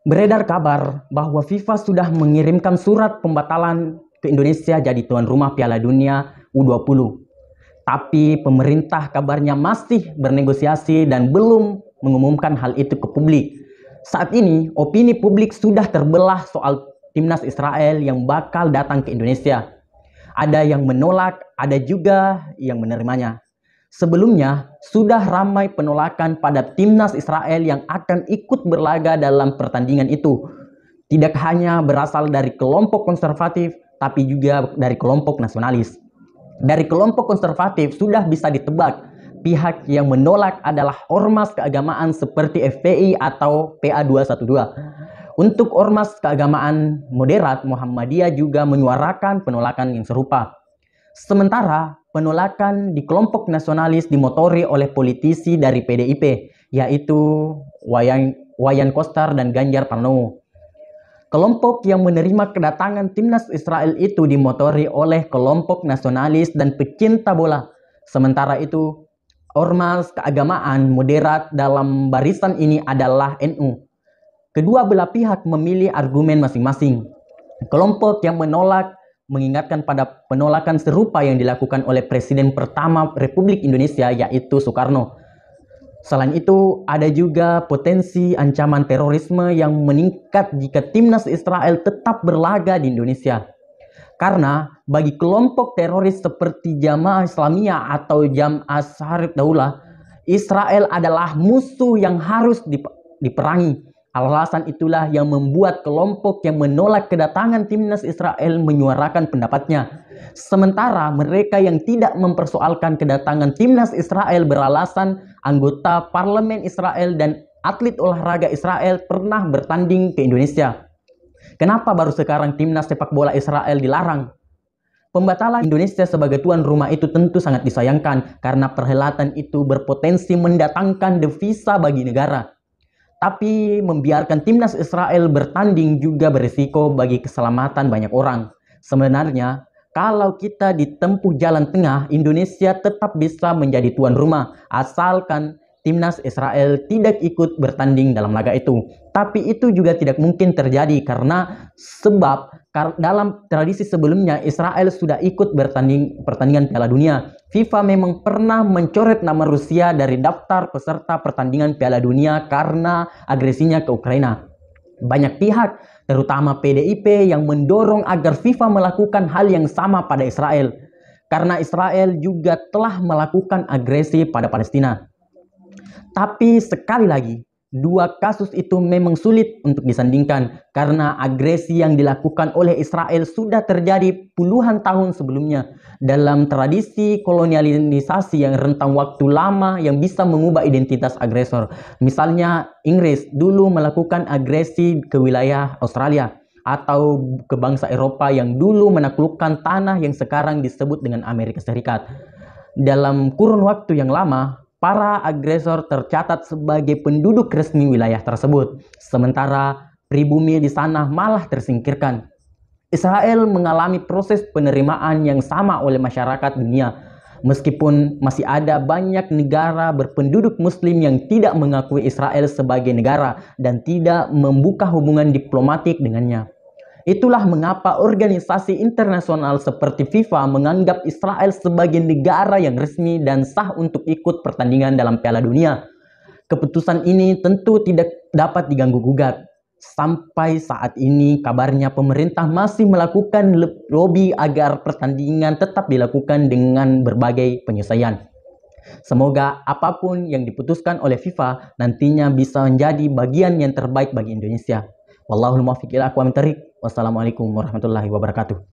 Beredar kabar bahwa FIFA sudah mengirimkan surat pembatalan ke Indonesia jadi tuan rumah Piala Dunia U20. Tapi pemerintah kabarnya masih bernegosiasi dan belum mengumumkan hal itu ke publik. Saat ini, opini publik sudah terbelah soal timnas Israel yang bakal datang ke Indonesia. Ada yang menolak, ada juga yang menerimanya. Sebelumnya, sudah ramai penolakan pada timnas Israel yang akan ikut berlaga dalam pertandingan itu. Tidak hanya berasal dari kelompok konservatif, tapi juga dari kelompok nasionalis. Dari kelompok konservatif sudah bisa ditebak, pihak yang menolak adalah ormas keagamaan seperti FPI atau PA212. Untuk ormas keagamaan moderat, Muhammadiyah juga menyuarakan penolakan yang serupa. Sementara penolakan di kelompok nasionalis dimotori oleh politisi dari PDIP, yaitu Wayan Koster dan Ganjar Pranowo. Kelompok yang menerima kedatangan timnas Israel itu dimotori oleh kelompok nasionalis dan pecinta bola. Sementara itu, ormas keagamaan moderat dalam barisan ini adalah NU. Kedua belah pihak memilih argumen masing-masing. Kelompok yang menolak mengingatkan pada penolakan serupa yang dilakukan oleh Presiden pertama Republik Indonesia, yaitu Soekarno. Selain itu, ada juga potensi ancaman terorisme yang meningkat jika timnas Israel tetap berlaga di Indonesia. Karena bagi kelompok teroris seperti Jamaah Islamiyah atau Jamaah Ansharud Daulah, Israel adalah musuh yang harus diperangi. Alasan itulah yang membuat kelompok yang menolak kedatangan timnas Israel menyuarakan pendapatnya. Sementara mereka yang tidak mempersoalkan kedatangan timnas Israel beralasan anggota parlemen Israel dan atlet olahraga Israel pernah bertanding ke Indonesia. Kenapa baru sekarang timnas sepak bola Israel dilarang? Pembatalan Indonesia sebagai tuan rumah itu tentu sangat disayangkan karena perhelatan itu berpotensi mendatangkan devisa bagi negara. Tapi membiarkan timnas Israel bertanding juga berisiko bagi keselamatan banyak orang. Sebenarnya, kalau kita ditempuh jalan tengah, Indonesia tetap bisa menjadi tuan rumah, asalkan timnas Israel tidak ikut bertanding dalam laga itu. Tapi itu juga tidak mungkin terjadi karena dalam tradisi sebelumnya Israel sudah ikut pertandingan Piala Dunia. FIFA memang pernah mencoret nama Rusia dari daftar peserta pertandingan Piala Dunia karena agresinya ke Ukraina. Banyak pihak, terutama PDIP, yang mendorong agar FIFA melakukan hal yang sama pada Israel. Karena Israel juga telah melakukan agresi pada Palestina. Tapi sekali lagi, dua kasus itu memang sulit untuk disandingkan karena agresi yang dilakukan oleh Israel sudah terjadi puluhan tahun sebelumnya dalam tradisi kolonialisasi yang rentang waktu lama yang bisa mengubah identitas agresor. Misalnya Inggris dulu melakukan agresi ke wilayah Australia atau ke bangsa Eropa yang dulu menaklukkan tanah yang sekarang disebut dengan Amerika Serikat. Dalam kurun waktu yang lama, para agresor tercatat sebagai penduduk resmi wilayah tersebut, sementara pribumi di sana malah tersingkirkan. Israel mengalami proses penerimaan yang sama oleh masyarakat dunia, meskipun masih ada banyak negara berpenduduk muslim yang tidak mengakui Israel sebagai negara dan tidak membuka hubungan diplomatik dengannya. Itulah mengapa organisasi internasional seperti FIFA menganggap Israel sebagai negara yang resmi dan sah untuk ikut pertandingan dalam Piala Dunia. Keputusan ini tentu tidak dapat diganggu-gugat. Sampai saat ini kabarnya pemerintah masih melakukan lobby agar pertandingan tetap dilakukan dengan berbagai penyesuaian. Semoga apapun yang diputuskan oleh FIFA nantinya bisa menjadi bagian yang terbaik bagi Indonesia. Wallahul muwaffiq ila aqwamit thoriq. Wassalamualaikum warahmatullahi wabarakatuh.